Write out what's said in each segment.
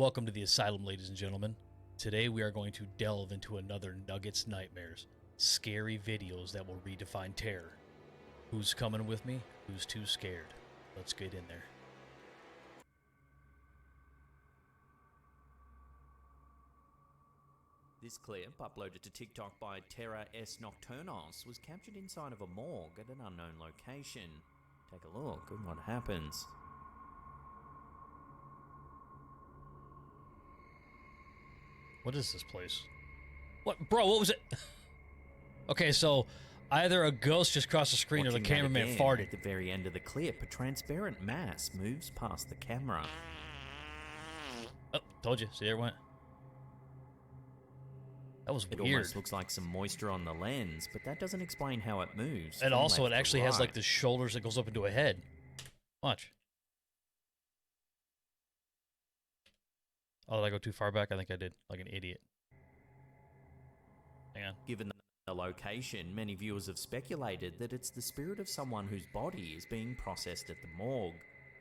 Welcome to the Asylum, ladies and gentlemen. Today we are going to delve into another Nugget's Nightmares. Scary videos that will redefine terror. Who's coming with me? Who's too scared? Let's get in there. This clip, uploaded to TikTok by Terra S Nocturnos, was captured inside of a morgue at an unknown location. Take a look at what happens. What is this place? What? Bro, what was it? Okay, so either a ghost just crossed the screen or the cameraman farted. At the very end of the clip, a transparent mass moves past the camera. Oh, told you. See, there it went. That was weird. It almost looks like some moisture on the lens, but that doesn't explain how it moves. And also, it actually has like the shoulders that goes up into a head. Watch. Oh, did I go too far back? I think I did, like an idiot. Hang on. Given the location, many viewers have speculated that it's the spirit of someone whose body is being processed at the morgue.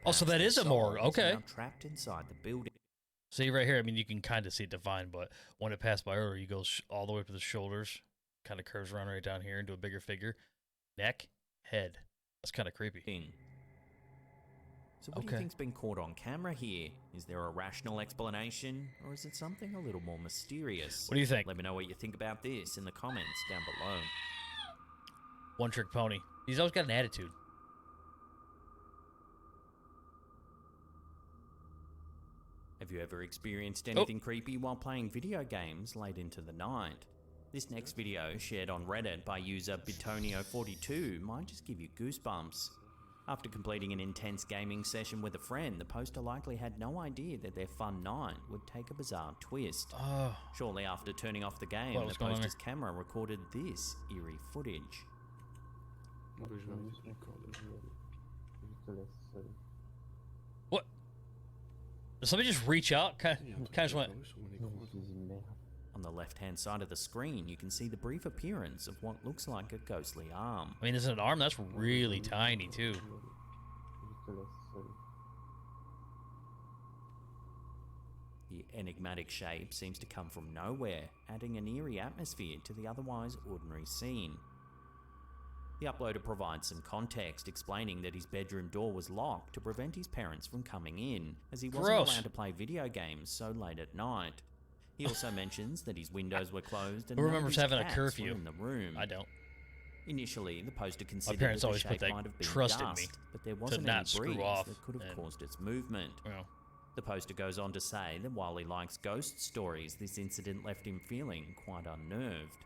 Oh, so that is a morgue. Okay. Now trapped inside the building. See right here, I mean, you can kind of see it defined, but when it passed by earlier, you go all the way up to the shoulders, kind of curves around right down here into a bigger figure. Neck, head. That's kind of creepy. So what do you think's been caught on camera here? Is there a rational explanation, or is it something a little more mysterious? What do you think? Let me know what you think about this in the comments down below. One trick pony. He's always got an attitude. Have you ever experienced anything creepy while playing video games late into the night? This next video, shared on Reddit by user Bitonio42, might just give you goosebumps. After completing an intense gaming session with a friend, the poster likely had no idea that their fun night would take a bizarre twist. Shortly after turning off the game, the poster's camera recorded this eerie footage. What? Did somebody just reach out? Kind of just went... On the left-hand side of the screen, you can see the brief appearance of what looks like a ghostly arm. I mean, is it an arm? That's really tiny, too. The enigmatic shape seems to come from nowhere, adding an eerie atmosphere to the otherwise ordinary scene. The uploader provides some context, explaining that his bedroom door was locked to prevent his parents from coming in, as he wasn't allowed to play video games so late at night. He also mentions that his windows were closed and who remembers having a cats curfew were in the room. I don't. Initially, the poster considered My parents that the always shape put that might have been trust in dust, me but there wasn't to any not screw breeze off that could have caused its movement. Well. The poster goes on to say that while he likes ghost stories, this incident left him feeling quite unnerved.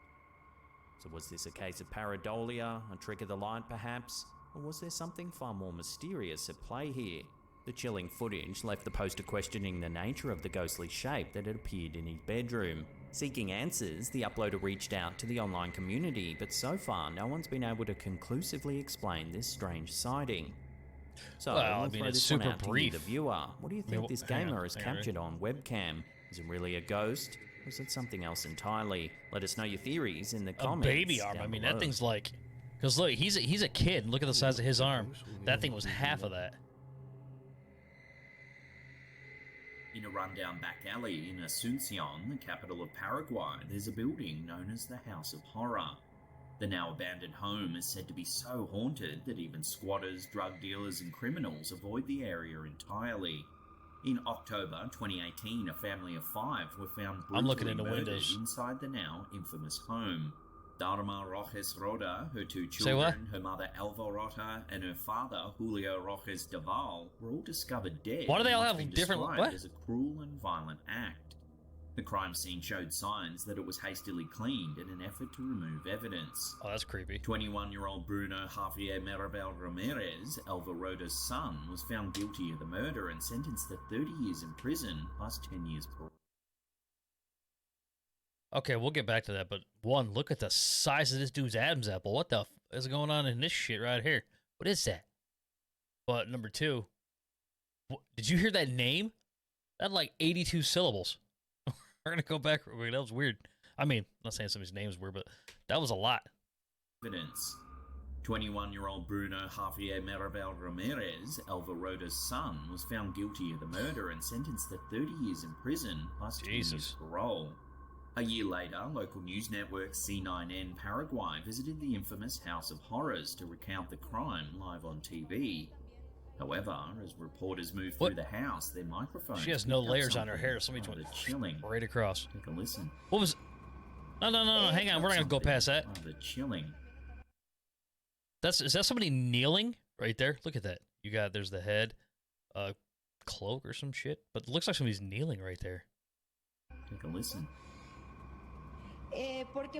So was this a case of pareidolia, a trick of the light perhaps? Or was there something far more mysterious at play here? The chilling footage left the poster questioning the nature of the ghostly shape that had appeared in his bedroom. Seeking answers, the uploader reached out to the online community, but so far no one's been able to conclusively explain this strange sighting. So, well, I mean, it's super brief. To the viewer. What do you think this gamer has captured on webcam? Is it really a ghost, or is it something else entirely? Let us know your theories in the comments. A baby arm. I mean, that thing's like, because look, he's a kid. Look at the size of his arm. That thing was half of that. In a rundown back alley in Asunción, the capital of Paraguay, there's a building known as the House of Horror. The now abandoned home is said to be so haunted that even squatters, drug dealers and criminals avoid the area entirely. In October 2018, a family of 5 were found brutally murdered inside the now infamous home. Dharma Rojas Roda, her 2 children, her mother Alva Rota, and her father Julio Rojas Deval were all discovered dead. Why do they all have different... What? As a cruel and violent act. The crime scene showed signs that it was hastily cleaned in an effort to remove evidence. Oh, that's creepy. 21-year-old Bruno Javier Maribel Ramirez, Alva Roda's son, was found guilty of the murder and sentenced to 30 years in prison plus 10 years parole. Okay, we'll get back to that, but one, look at the size of this dude's Adam's apple. What the f is going on in this shit right here? What is that? But number 2, did you hear that name? That had like 82 syllables. We're gonna go back. That was weird. I mean, I'm not saying somebody's name is weird, but that was a lot. Evidence. 21-year-old Bruno Javier Maribel Ramirez, Alvaroda's son, was found guilty of the murder and sentenced to 30 years in prison plus 2 years parole. A year later, local news network C9N Paraguay visited the infamous House of Horrors to recount the crime live on TV. However, as reporters moved through the house, their microphones... She has no layers on her hair. Somebody's went chilling right across. Take a listen. What was... No, hang on. We're not going to go past that. Rather chilling. Is that somebody kneeling right there? Look at that. There's the head, cloak or some shit, but it looks like somebody's kneeling right there. Take a listen. Porque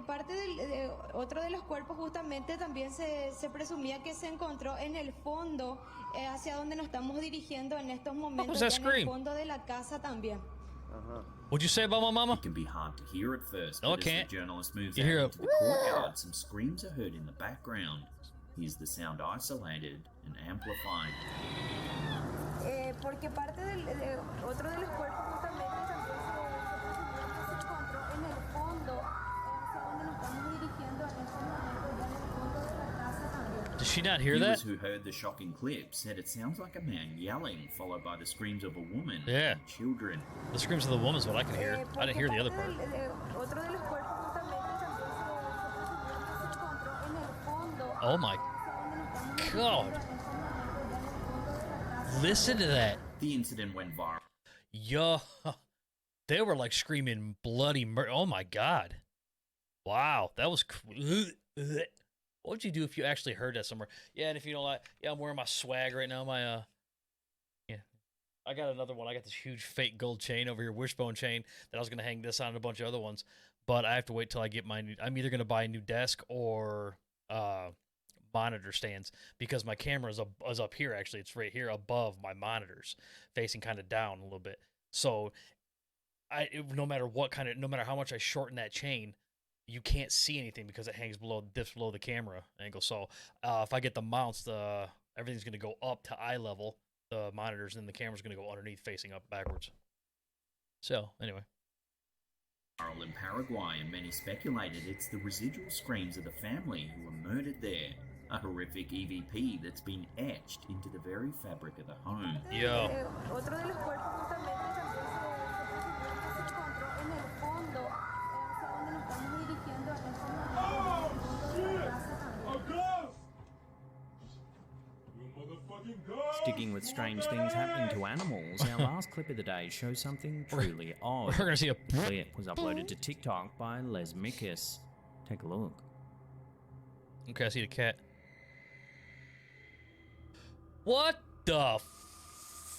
otro de los cuerpos justamente también se presumía que se encontró en el fondo, hacia donde nos estamos dirigiendo en estos momentos, en el fondo de la casa también. What'd you say about my mama? It can be hard to hear at first, No, but it can't. as the journalist moves out into the courtyard, some screams are heard in the background. Here's the sound isolated and amplified. Porque otro de los cuerpos justamente también se encontró en el fondo, hacia donde nos estamos dirigiendo en estos momentos, en el fondo de la casa también. Did she not hear Viewers that? who heard the shocking clip said it sounds like a man yelling, followed by the screams of a woman Yeah. and children. The screams of the woman's what I can hear. I didn't hear the other part. Otro de los cuerpos justamente también se encontró en el fondo. Oh my God. Listen to that. The incident went viral. Yo, they were like screaming bloody murder. Oh my God. Wow, that was... What would you do if you actually heard that somewhere? Yeah, and if you don't like... Yeah, I'm wearing my swag right now. Yeah. I got another one. I got this huge fake gold chain over here, wishbone chain, that I was going to hang this on and a bunch of other ones. But I have to wait till I get my new... I'm either going to buy a new desk or monitor stands, because my camera is up here. Actually, it's right here above my monitors, facing kind of down a little bit. So no matter how much I shorten that chain, you can't see anything because it hangs dips below the camera angle. So if I get the mounts, everything's going to go up to eye level, the monitors, and then the camera's going to go underneath, facing up backwards. So anyway. In Paraguay, and many speculated it's the residual screams of the family who were murdered there. A horrific EVP that's been etched into the very fabric of the home. Yo. Otro de los cuerpos justamente también se encontró en el fondo, hacia donde nos estamos dirigiendo en estos momentos, en el fondo de la casa también. Sticking with strange things happening to animals, our last clip of the day shows something truly odd. We're gonna see a The clip was uploaded to TikTok by Les Mikus. Take a look. Okay, I see the cat. What the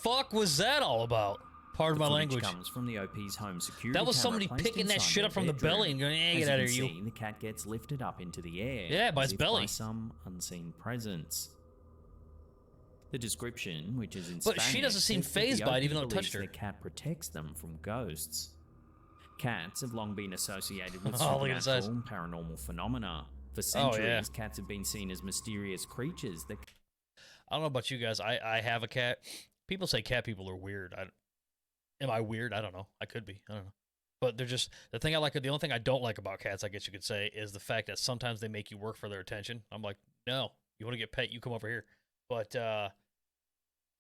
fuck was that all about? Pardon my language. Comes from the OP's home security. That was somebody placed picking that inside shit up from their the belly and bedroom. going, "Hey, get out of here, you." The cat gets lifted up into the air. Yeah, by as its if belly. By some unseen presence. The description, which is in But Spanish, she doesn't seem says that fazed the by it, OP even though it believes touched her. The cat protects them from ghosts. Cats have long been associated with Oh, look at his eyes. supernatural and paranormal phenomena. For Oh, centuries, yeah. cats have been seen as mysterious creatures that... I don't know about you guys. I have a cat. People say cat people are weird. Am I weird? I don't know. I could be. I don't know. But they're just the only thing I don't like about cats, I guess you could say, is the fact that sometimes they make you work for their attention. I'm like, no, you want to get pet, you come over here. But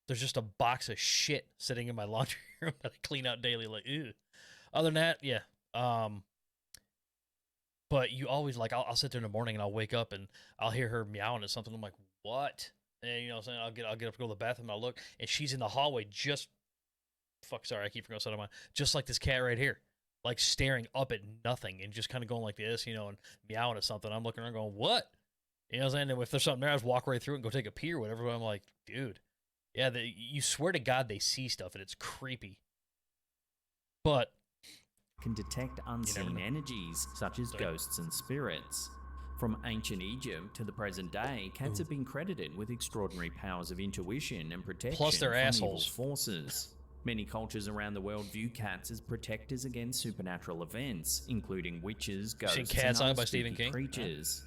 there's just a box of shit sitting in my laundry room that I clean out daily. Like, ew. Other than that, yeah. But you always I'll sit there in the morning and I'll wake up and I'll hear her meowing at something. I'm like, what? And you know what I'm saying? I'll get up to go to the bathroom and I'll look, and she's in the hallway sorry, I keep forgetting something. Just like this cat right here, like staring up at nothing and just kind of going like this, and meowing at something. I'm looking around going, what? You know what I'm saying? And if there's something there, I just walk right through and go take a pee or whatever. But I'm like, dude, yeah, you swear to God they see stuff and it's creepy. But can detect unseen energies such as ghosts and spirits. From ancient Egypt to the present day, cats have been credited with extraordinary powers of intuition and protection Plus they're from assholes. evil forces. Many cultures around the world view cats as protectors against supernatural events, including witches, ghosts, seen Cat's and Eye other by Stephen spooky King? creatures.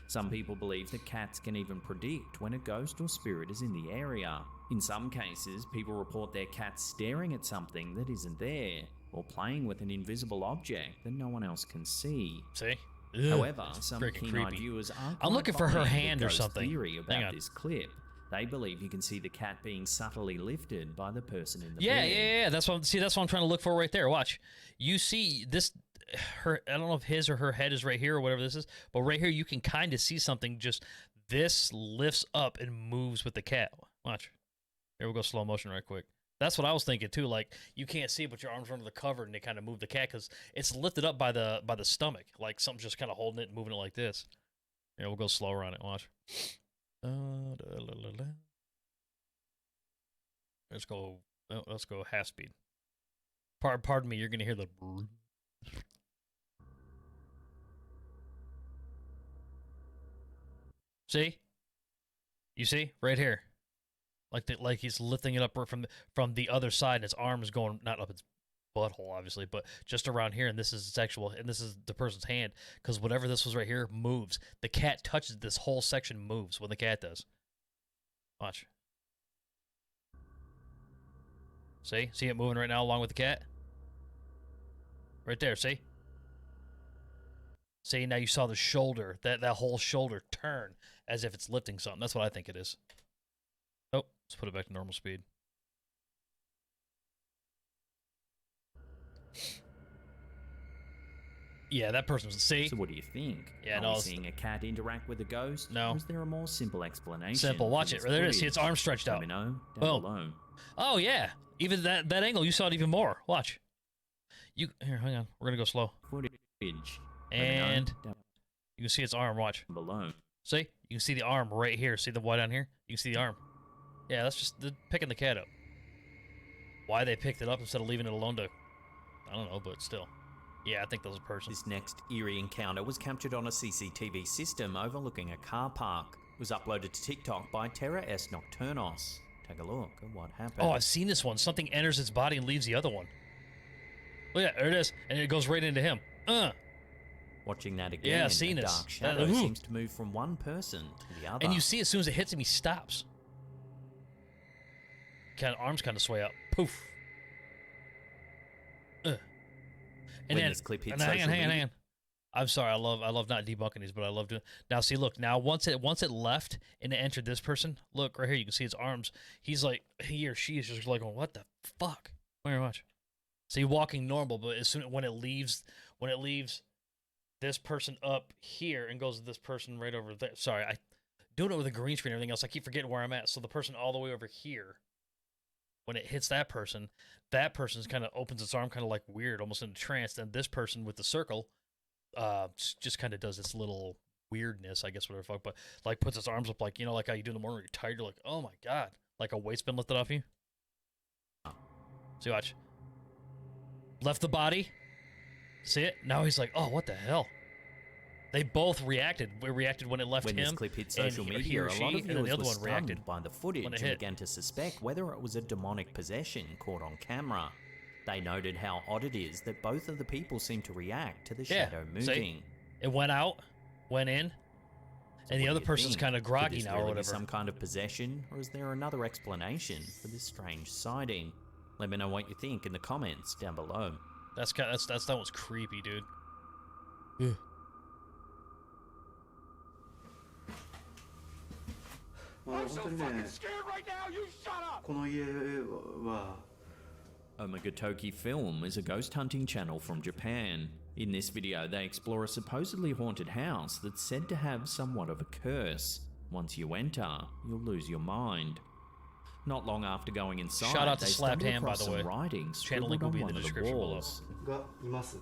Some people believe that cats can even predict when a ghost or spirit is in the area. In some cases, people report their cats staring at something that isn't there, or playing with an invisible object that no one else can see. see, Ugh, However, some freaking keen-eyed creepy. viewers aren't I'm looking for her hand or something. Theory Hang about on. this clip. They believe you can see the cat being subtly lifted by the person in the Yeah, bed. yeah. That's what I'm trying to look for right there. Watch. You see this, her, I don't know if his or her head is right here or whatever this is, but right here you can kind of see something. Just this lifts up and moves with the cat. Watch. Here, we'll go slow motion right quick. That's what I was thinking too. Like, you can't see it, but your arms are under the cover and they kind of move the cat because it's lifted up by the stomach. Like something's just kind of holding it and moving it like this. Here, we'll go slower on it. Watch. Let's go half speed. Pardon me, you're gonna hear the. See? You see right here, like he's lifting it up from the other side. And his arm is going not up its butthole, obviously, but just around here. And this is sexual, and this is the person's hand because whatever this was right here moves. The cat touches this whole section, moves when the cat does. Watch. See it moving right now along with the cat. Right there, see? See, now you saw the shoulder, that whole shoulder turn as if it's lifting something. That's what I think it is. Oh, let's put it back to normal speed. Yeah, that person's, see? So what do you think? Yeah, Are no, we seeing a cat interact with a ghost? No. Or is there a more simple explanation? Simple, watch for it. this There it is. See, footage? its arm stretched Let out. me know down Boom. below. Oh, yeah. Even that angle, you saw it even more. Watch. Here, hang on. We're going to go slow. Footage. And down you can see its arm. Watch. below. See? You can see the arm right here. See the white on here? You can see the arm. Yeah, that's just picking the cat up. Why they picked it up instead of leaving it alone to... I don't know, but still. Yeah, I think that was a person. This next eerie encounter was captured on a CCTV system overlooking a car park. It was uploaded to TikTok by Terra S Nocturnos. Take a look at what happened. Oh, I've seen this one. Something enters its body and leaves the other one. Look at that. There it is. And it goes right into him. Watching that again, Yeah, I've seen a this. dark shadow Ooh. seems to move from one person to the other. And you see as soon as it hits him, he stops. Arms kind of sway out. Poof. And When then, this clip hit and hang social on. media- I'm sorry. I love not debunking these, but I love doing. Now, see, look. Now, once it left and it entered this person, look right here. You can see his arms. He's like, he or she is just like, going, what the fuck? Very much. See, walking normal, but as soon when it leaves this person up here and goes to this person right over there. Sorry, I doing it with a green screen and everything else. I keep forgetting where I'm at. So the person all the way over here, when it hits that person's kind of opens its arm kind of like weird, almost in a trance. Then this person with the circle just kind of does this little weirdness, I guess, whatever the fuck, but like puts its arms up like, you know, like how you do in the morning when you're tired, you're like, oh my God, like a weight's been lifted off you. See, watch. Left the body. See it? Now he's like, oh, what the hell? They both reacted. We reacted when it left When him. this clip hit and social he or media, a she, lot of and then viewers the other were one reacted stunned by the footage when it and hit. began to suspect whether it was a demonic possession caught on camera. They noted how odd it is that both of the people seem to react to the shadow moving. See? It went out, went in, and the What other do you person's think? kind of Could groggy this now or really be whatever. some kind of possession, or is there another explanation for this strange sighting? Let me know what you think in the comments down below. That one's creepy, dude. Ugh. I'm so fucking scared right now. You shut up. この家は Omegatoki Film is a ghost hunting channel from Japan. In this video, they explore a supposedly haunted house that's said to have somewhat of a curse. Once you enter, you'll lose your mind. Not long after going inside, Shout out to they Slapped stumble Hand, by across the way. some writing Channel scribbled link will on be in one the of the description below. walls. がいます。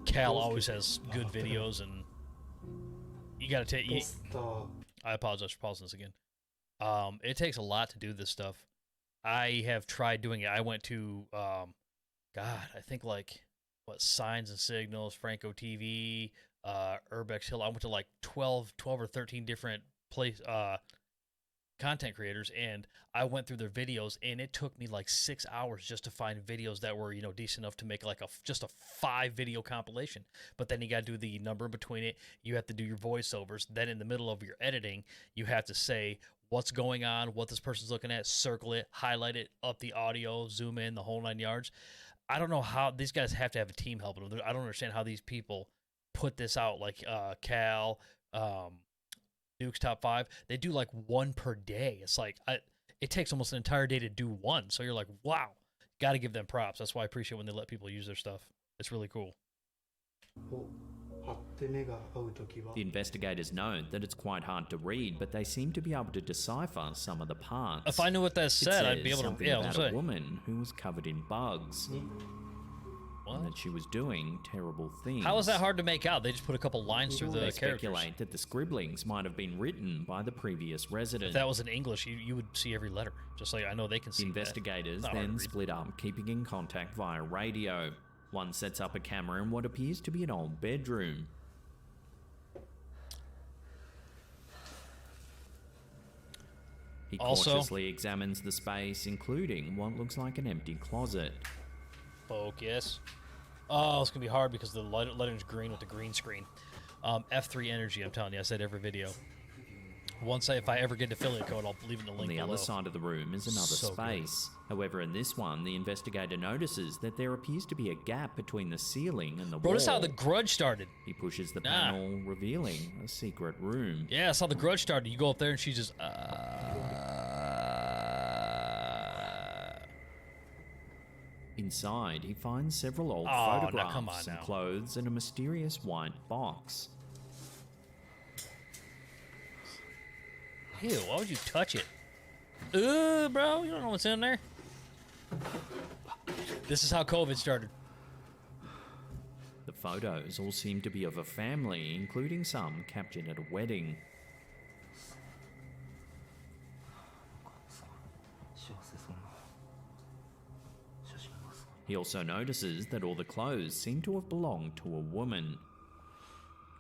Cal always has good videos, and you gotta take. ポスター I apologize for pausing this again. It takes a lot to do this stuff. I have tried doing it. I went to, God, I think like, Signs and Signals, Franco TV, Urbex Hill. I went to like 12 or 13 different content creators, and I went through their videos, and it took me like 6 hours just to find videos that were, decent enough to make like just a 5 video compilation. But then you got to do the number in between it. You have to do your voiceovers. Then in the middle of your editing, you have to say what's going on, what this person's looking at, circle it, highlight it, up the audio, zoom in, the whole 9 yards. I don't know how these guys have to have a team helping them. I don't understand how these people put this out, like Cal, Nuke's Top 5. They do like one per day. It's like it takes almost an entire day to do one. So you're like, wow, got to give them props. That's why I appreciate when they let people use their stuff. It's really cool. The investigators note that it's quite hard to read, but they seem to be able to decipher some of the parts. If I knew what that said, I'd be able to. Something Yeah, about I was a woman who was covered in bugs, and that she was doing terrible things. How is that hard to make out? They just put a couple lines through the They characters. speculate that the scribblings might have been written by the previous resident. If that was in English, you would see every letter. Just like I know they can see The investigators that. then split up, keeping in contact via radio. One sets up a camera in what appears to be an old bedroom. He cautiously examines the space, including what looks like an empty closet. Focus. Oh, it's going to be hard because the letter's green with the green screen. F3 Energy, I'm telling you, I said every video. If I ever get an affiliate code, I'll leave it in the link On the below. other side of the room is another space. However, in this one, the investigator notices that there appears to be a gap between the ceiling and the wall. Bro, this is how The Grudge started. He pushes the panel, revealing a secret room. Yeah, that's how The Grudge started. You go up there and she's just... Inside, he finds several old now photographs, come on some now. clothes, and a mysterious white box. Ew, why would you touch it? Bro, you don't know what's in there. This is how COVID started. The photos all seem to be of a family, including some captured at a wedding. He also notices that all the clothes seem to have belonged to a woman.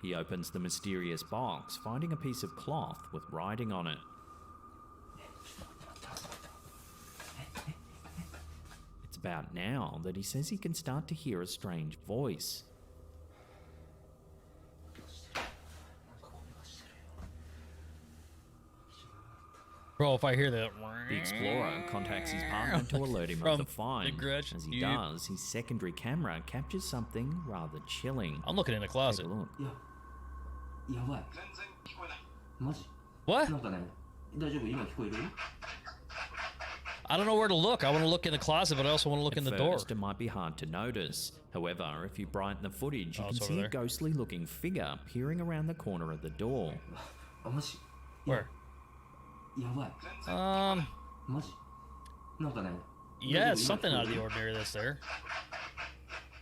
He opens the mysterious box, finding a piece of cloth with writing on it. It's about now that he says he can start to hear a strange voice. Bro, if I hear that... The explorer contacts his partner to alert him of the find. Grudge. As he does, his secondary camera captures something rather chilling. I'm looking in the closet. Take a look. やばいマジ What? なんかね大丈夫今聞こえる I don't know where to look. I want to look in the closet, but I also want to look in the door. First, it might be hard to notice. However, if you brighten the footage, you can it's over see a there. ghostly-looking figure peering around the corner of the door. あマジ Where? やばい マジなんかね Yeah, it's something out of the ordinary that's there.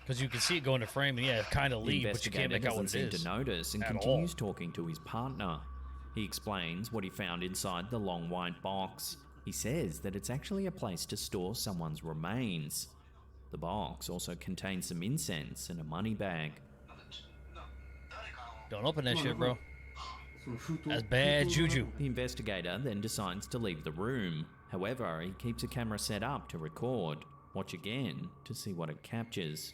Because you can see it go into frame, and yeah, kind of The leave, but you can't investigator make out what doesn't it seem is. to notice and at continues all. talking to his partner. He explains what he found inside the long white box. He says that it's actually a place to store someone's remains. The box also contains some incense and a money bag. Don't open that shit, bro. その封筒 That's bad juju. The investigator then decides to leave the room. However, he keeps a camera set up to record. Watch again to see what it captures.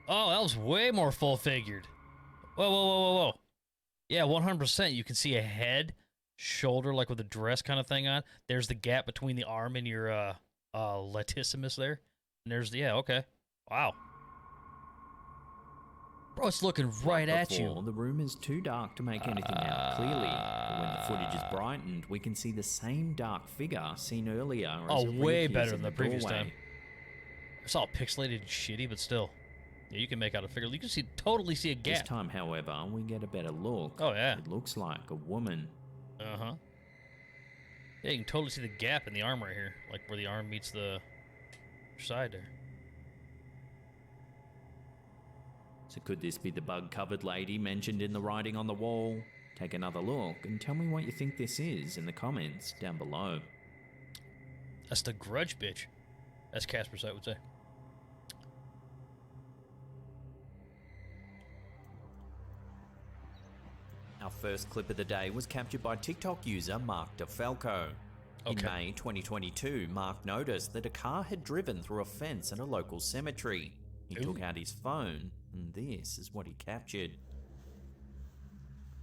Oh, that was way more full-figured. Whoa. Yeah, 100%. You can see a head, shoulder, like with a dress kind of thing on. There's the gap between the arm and your latissimus there. And there's the, yeah, okay. Wow. Bro, it's looking right at Before, you. the room is too dark to make anything out clearly. But when the footage is brightened, we can see the same dark figure seen earlier. As Oh, it way reappears better in than the previous doorway. time. It's all pixelated and shitty, but still. Yeah, you can make out a figure. You can totally see a This gap. time, however, we get a better look. Oh, yeah. It looks like a woman. Uh-huh. Yeah, you can totally see the gap in the arm right here. Like where the arm meets the side there. So could this be the bug-covered lady mentioned in the writing on the wall? Take another look and tell me what you think this is in the comments down below. That's the Grudge bitch. As Casper Sight would say. Our first clip of the day was captured by TikTok user Mark DeFalco. In Okay. May 2022, Mark noticed that a car had driven through a fence at a local cemetery. He took out his phone, and this is what he captured.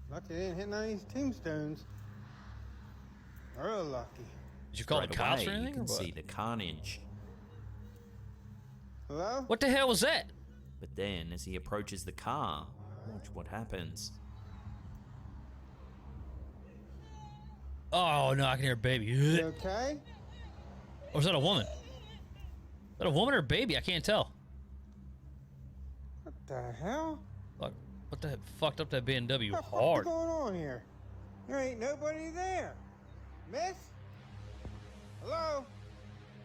Lucky they didn't hit none of these tombstones. Real lucky. Did you call the Straight cops or away, anything? You Or can what? see the carnage. Hello? What the hell was that? But then, as he approaches the car, watch what happens. Oh no, I can hear a baby. You okay? Or is that a woman? Is that a woman or a baby? I can't tell. What the hell? Fuck, what the heck fucked up that BMW What the fuck is hard? going on here? There ain't nobody there. Miss? Hello?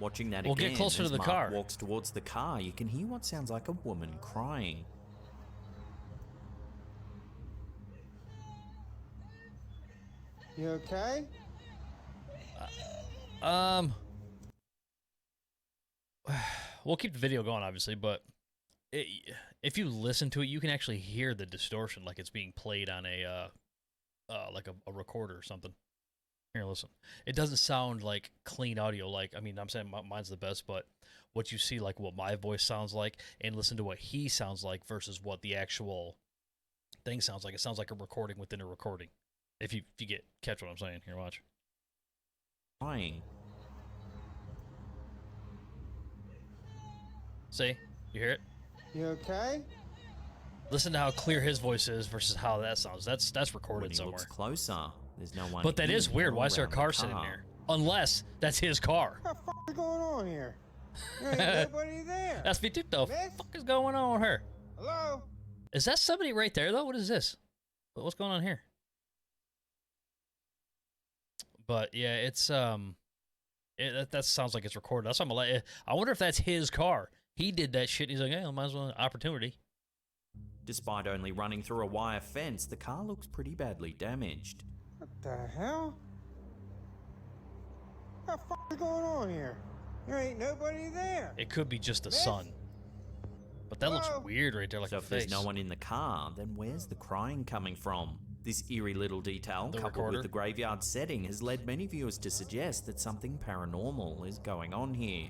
Watching that We'll again, get closer as to the Mark car. walks towards the car, you can hear what sounds like a woman crying. You okay? We'll keep the video going, obviously, but if you listen to it, you can actually hear the distortion, like it's being played on a like a recorder or something. Here, listen. It doesn't sound like clean audio. Like, I mean, I'm saying mine's the best, but what you see, like what my voice sounds like, and listen to what he sounds like versus what the actual thing sounds like. It sounds like a recording within a recording. If you catch what I'm saying, here, watch. Crying. See, you hear it? You okay? Listen to how clear his voice is versus how that sounds. That's When recorded he somewhere. looks closer, there's no one But that is in weird. or Why is there a around the car sitting there? Unless that's his car. What the fuck is going on here? There ain't nobody there. That's me too. The Miss? fuck is going on here? Hello? Is that somebody right there though? What is this? What's going on here? But yeah, it's that sounds like it's recorded. That's what I'm like. I wonder if that's his car. He did that shit. He's like, hey, I might as well opportunity. Despite only running through a wire fence, the car looks pretty badly damaged. What the hell? What the fuck is going on here? There ain't nobody there. It could be just the Miss? sun. But that looks Hello? weird right there, like So a if there's face. no one in the car, then where's the crying coming from? This eerie little detail, The coupled recorder? with the graveyard setting, has led many viewers to suggest that something paranormal is going on here.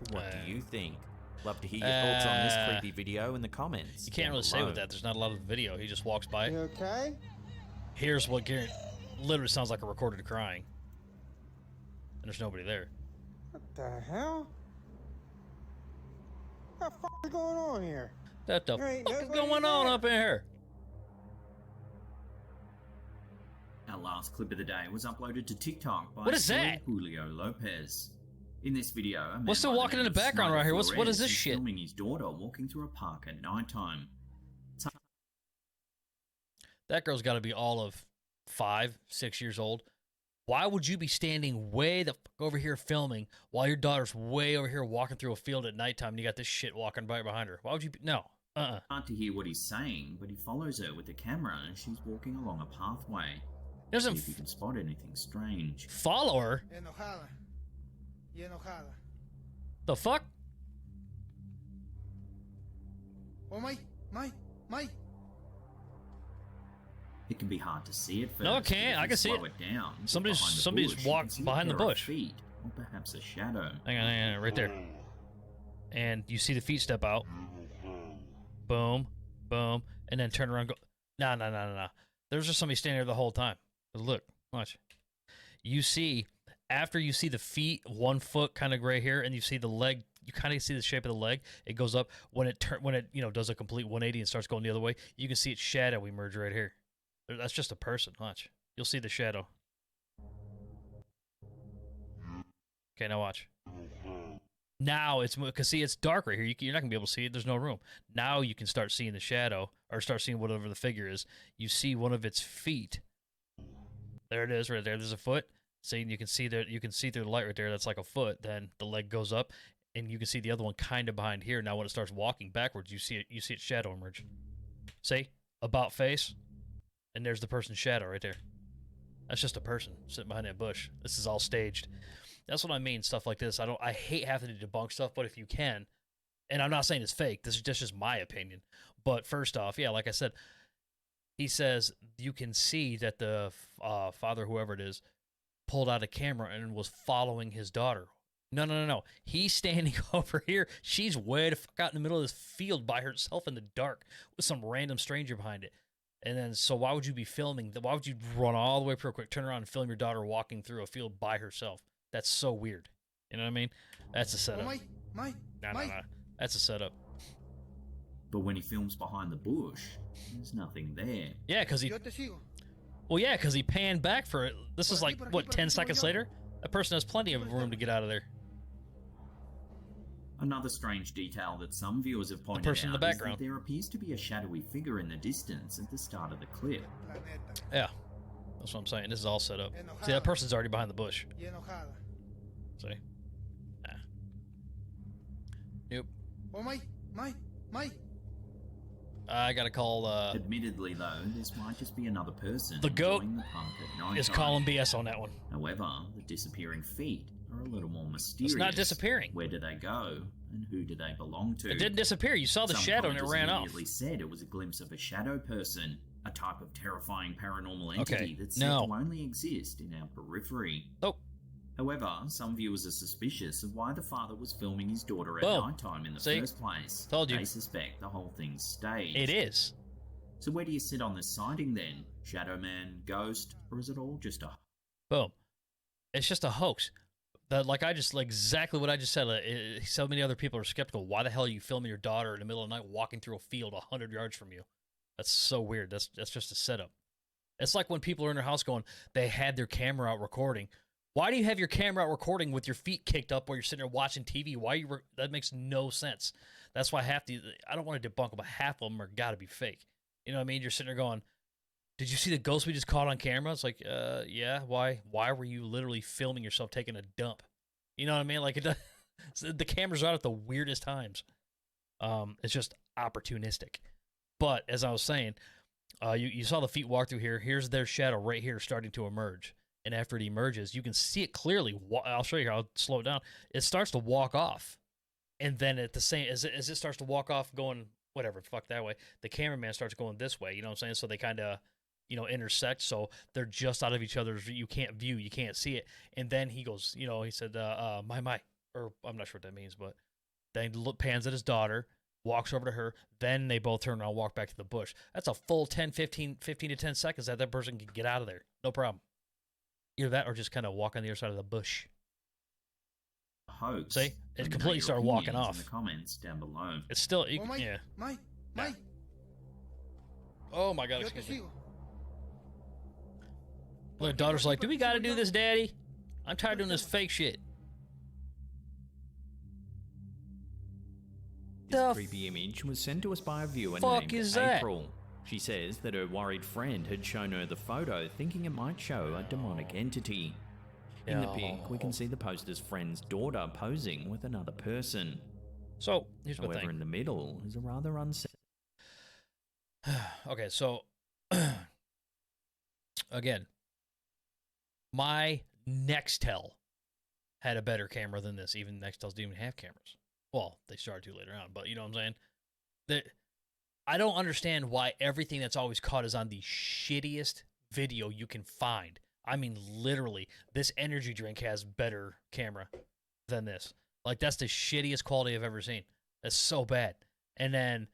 But what do you think? Love to hear your thoughts on this creepy video in the comments. You can't down really say below. with that. There's not a lot of video. He just walks by. You okay? Here's what literally sounds like a recorded crying. And there's nobody there. What the hell? What the fuck is going on here? What the There ain't fuck is nobody going on there. up in here? Our last clip of the day was uploaded to TikTok by What is that? Julio Lopez. In this video, a man What's still by the walking in name the of background Sniper right here? What is Flores this shit? Filming his daughter walking through a park at nighttime. That girl's got to be all of 5, 6 years old. Why would you be standing way the fuck over here filming while your daughter's way over here walking through a field at nighttime and you got this shit walking right behind her? Why would you be... No. Hard to hear what he's saying, but he follows her with the camera as she's walking along a pathway. He doesn't See if he can spot anything strange. follow her. Enojada. Y enojada. The fuck? Oh, Mike. It can be hard to see at first. No, it but can't. if I you can see slow it. down, Somebody's- behind the somebody's bush, you walked can see a behind the pair of bush. feet, or perhaps a shadow. Hang on, right there. And you see the feet step out. Boom, boom, and then turn around and go, no. There's just somebody standing there the whole time. Look, watch. You see, after you see the feet, 1 foot kind of right here, and you see the leg, you kind of see the shape of the leg. It goes up when it does a complete 180 and starts going the other way. You can see its shadow emerge right here. That's just a person. Watch. You'll see the shadow. Okay, now watch. Now it's because see it's dark right here. You're not gonna be able to see it. There's no room. Now you can start seeing the shadow or start seeing whatever the figure is. You see one of its feet. There it is, right there. There's a foot. See, you can see that. You can see through the light right there. That's like a foot. Then the leg goes up, and you can see the other one kind of behind here. Now when it starts walking backwards, you see it. You see its shadow emerge. See, about face, and there's the person's shadow right there. That's just a person sitting behind that bush. This is all staged. That's what I mean, stuff like this. I hate having to debunk stuff, but if you can, and I'm not saying it's fake, this is just my opinion. But first off, yeah, like I said, he says you can see that the father, whoever it is, pulled out a camera and was following his daughter. No. He's standing over here. She's way the fuck out in the middle of this field by herself in the dark with some random stranger behind it. And then, so why would you be filming? Why would you run all the way real quick, turn around and film your daughter walking through a field by herself? That's so weird. You know what I mean? That's a setup. Mike. No. That's a setup. But when he films behind the bush, there's nothing there. Yeah, because he. Yo te sigo. Well, yeah, because he panned back for it. This is like, what, 10 seconds later? That person has plenty of room to get out of there. Another strange detail that some viewers have pointed person in out the is that background. there appears to be a shadowy figure in the distance at the start of the clip. Planeta. Yeah. That's what I'm saying. This is all set up. Enojada. See, that person's already behind the bush. Y enojada. See? Nah. Nope. Oh, Mike. I gotta call, Admittedly, though, this might just be another person The goat enjoying the park at night is time. calling BS on that one. However, the disappearing feet are a little more mysterious. It's not disappearing. Where do they go, and who do they belong to? It didn't disappear. You saw the Some shadow and it commenters ran off. immediately said it was a glimpse of a shadow person, a type of terrifying paranormal entity Okay, that's said no. to only exist in our periphery. Oh, However, some viewers are suspicious of why the father was filming his daughter at Boom. nighttime in the See? first place. Told you. They suspect the whole thing's staged. it is. So where do you sit on this sighting then? Shadow Man, ghost, or is it all just a... Boom. It's just a hoax. Like exactly what I just said. So many other people are skeptical. Why the hell are you filming your daughter in the middle of the night walking through a field 100 yards from you? That's so weird. That's just a setup. It's like when people are in their house going, they had their camera out recording. Why do you have your camera out recording with your feet kicked up while you're sitting there watching TV? That makes no sense. That's why I don't want to debunk them, but half of them are got to be fake. You know what I mean? You're sitting there going, did you see the ghost we just caught on camera? It's like, yeah, why? Why were you literally filming yourself taking a dump? You know what I mean? Like, the cameras are out at the weirdest times. It's just opportunistic. But, as I was saying, you saw the feet walk through here. Here's their shadow right here starting to emerge. And after it emerges, you can see it clearly. I'll show you here. I'll slow it down. It starts to walk off. And then at the same, as it starts to walk off going, whatever, fuck that way, the cameraman starts going this way. You know what I'm saying? So they kind of, intersect. So they're just out of each other's, you can't view, you can't see it. And then he goes, he said, my, or I'm not sure what that means, but then he pans at his daughter, walks over to her. Then they both turn around and walk back to the bush. That's a full 15 to 10 seconds that person can get out of there. No problem. Either that or just kind of walk on the other side of the bush. hoax. See? It Let me know completely your started walking opinions off. in the comments down below. It's still, Oh, Mike. yeah. Mike. Oh my God, Yo te excuse me. sigo. Their daughter's like, do we got to do this, Daddy? I'm tired of doing this fake shit. This The creepy image was sent to us by a viewer fuck named is that? April. She says that her worried friend had shown her the photo thinking it might show a demonic entity. In the pic, we can see the poster's friend's daughter posing with another person. So, here's my However, thing. in the middle is a rather unsettling. Okay, so again, my Nextel had a better camera than this. Even Nextels didn't even have cameras. Well, they started to later on, but you know what I'm saying? I don't understand why everything that's always caught is on the shittiest video you can find. I mean, literally, this energy drink has better camera than this. Like, that's the shittiest quality I've ever seen. That's so bad. And then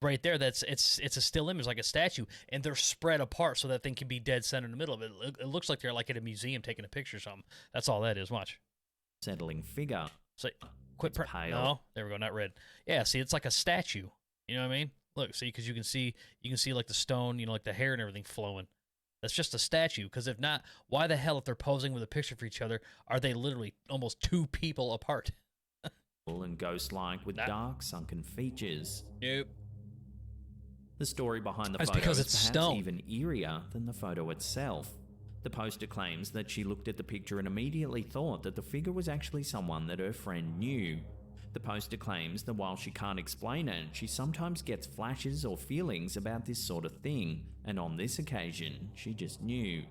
right there, it's a still image, like a statue, and they're spread apart so that thing can be dead center in the middle of it. It looks like they're like at a museum taking a picture or something. That's all that is. Watch. Figure. So, quit. It's pale. No, there we go. Not red. Yeah. See, it's like a statue. You know what I mean? Look, see, because you can see like the stone, like the hair and everything flowing. That's just a statue. Because if not, why the hell, if they're posing with a picture for each other, are they literally almost two people apart? And ghost-like with dark, sunken features. Nope. The story behind the That's photo because is it's perhaps stone. even eerier than the photo itself. The poster claims that she looked at the picture and immediately thought that the figure was actually someone that her friend knew. The poster claims that while she can't explain it, she sometimes gets flashes or feelings about this sort of thing, and on this occasion, she just knew.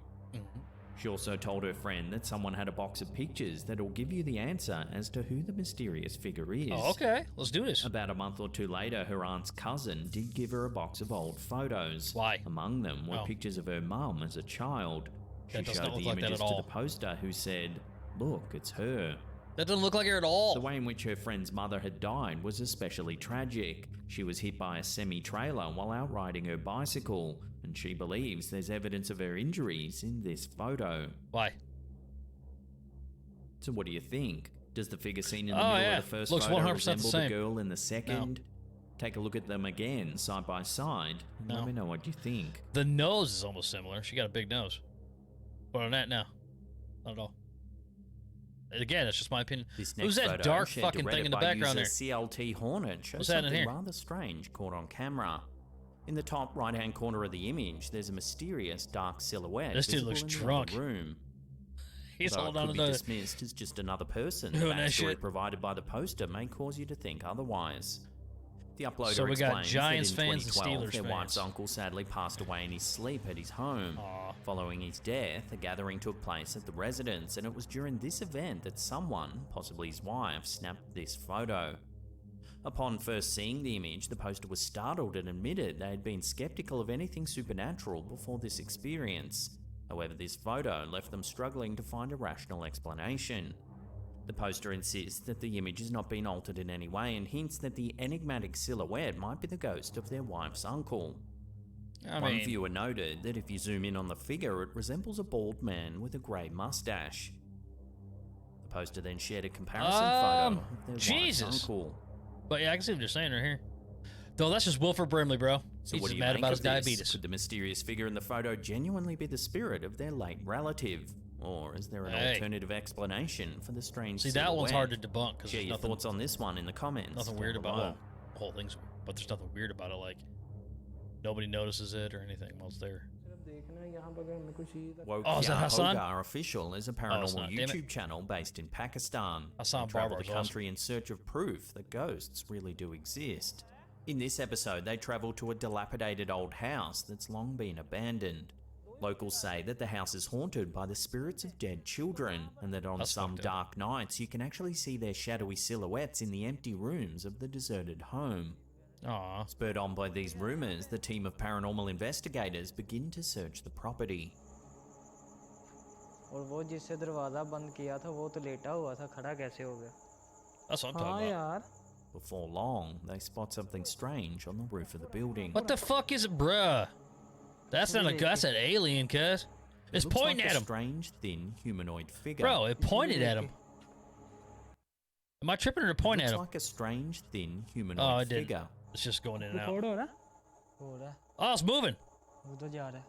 She also told her friend that someone had a box of pictures that'll give you the answer as to who the mysterious figure is. Oh, okay. Let's do this. About a month or two later, her aunt's cousin did give her a box of old photos. Why? Among them were Oh. pictures of her mum as a child. She That does not showed look the like that images at to all. the poster, who said, "Look, it's her." That doesn't look like her at all. The way in which her friend's mother had died was especially tragic. She was hit by a semi-trailer while out riding her bicycle, and she believes there's evidence of her injuries in this photo. Why? So what do you think? Does the figure seen in the Oh, middle yeah. of the first Looks photo 100% the resemble the same. girl in the second? Take a look at them again, side by side, and No. let me know what you think. The nose is almost similar. She got a big nose. But on that, no. Not at all. Again, it's just my opinion. This Who's next that photo, dark shared to fucking thing Reddit in the by background there? user CLT Hornet, shows What's that in something here? rather strange caught on camera. In the top right-hand corner of the image, there's a mysterious dark silhouette. This dude visible looks in the drunk. other room. He's Although holding it on could to be the... dismissed as just another person. The Doing that backstory shit. provided by the poster may cause you to think otherwise. The uploader So we got explains Giants that in fans and 2012, Steelers their fans. wife's uncle sadly passed away in his sleep at his home. Aw. Following his death, a gathering took place at the residence, and it was during this event that someone, possibly his wife, snapped this photo. Upon first seeing the image, the poster was startled and admitted they had been skeptical of anything supernatural before this experience. However, this photo left them struggling to find a rational explanation. The poster insists that the image has not been altered in any way and hints that the enigmatic silhouette might be the ghost of their wife's uncle. One mean, viewer noted that if you zoom in on the figure, it resembles a bald man with a grey mustache. The poster then shared a comparison photo of their Jesus. wife's uncle. But yeah, I can see what you're saying right here. Though that's just Wilford Brimley, bro. So He's what just do you mad make about of his this? diabetes. Could the mysterious figure in the photo genuinely be the spirit of their late relative? Or is there an Hey. alternative explanation for the strange See, that one's hard to silhouette? debunk because Share there's your nothing, thoughts on this one in the comments. nothing down weird about below. well, the whole thing's weird, but there's nothing weird about it. Like, nobody notices it or anything while it's there. Woke Oh, is that Ya Hassan? Hogar Official is a it's paranormal not. Damn it. YouTube channel based in Pakistan. Hassan They travel Barber the is awesome. country in search of proof that ghosts really do exist. In this episode, they travel to a dilapidated old house that's long been abandoned. Locals say that the house is haunted by the spirits of dead children, and that on That's some fucked up. dark nights you can actually see their shadowy silhouettes in the empty rooms of the deserted home. Aw. Spurred on by these rumours, the team of paranormal investigators begin to search the property. और वो जिससे दरवाजा बंद किया था वो तो लेटा हुआ था खड़ा कैसे हो गया That's what I'm हाँ talking about. यार Before long, they spot something strange on the roof of the building. What the fuck is it, bruh? That's not a that's an alien, cuz. It's Looks pointing like at a him. strange, thin, humanoid figure. Bro, it pointed at him. Am I tripping or it pointing at Looks him? like a strange, thin, humanoid Oh, it did. figure. It's just going in and out. Record हो रहा हो रहा Oh, it's moving. वो तो जा रहा है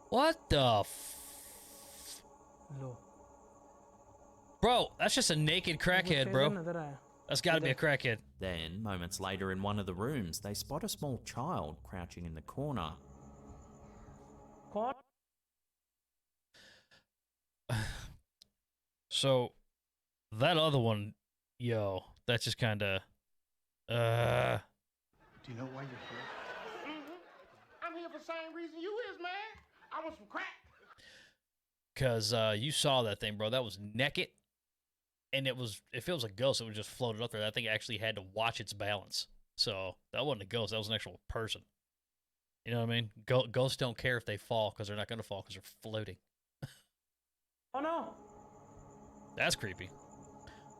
What the low Bro, that's just a naked crackhead, वो bro. नजर आया That's gotta be a crackhead. Then, moments later in one of the rooms, they spot a small child crouching in the corner. कौन So, that other one, yo, that's just kinda, Do you know why you're here? I'm here for the same reason you is, man. I want some crack. cause, you saw that thing, bro. That was naked. And it was, if it was a ghost, it would just floated up there. That thing actually had to watch its balance. So, that wasn't a ghost. That was an actual person. You know what I mean? Ghosts don't care if they fall, because they're not gonna fall, because they're floating. oh no That's creepy.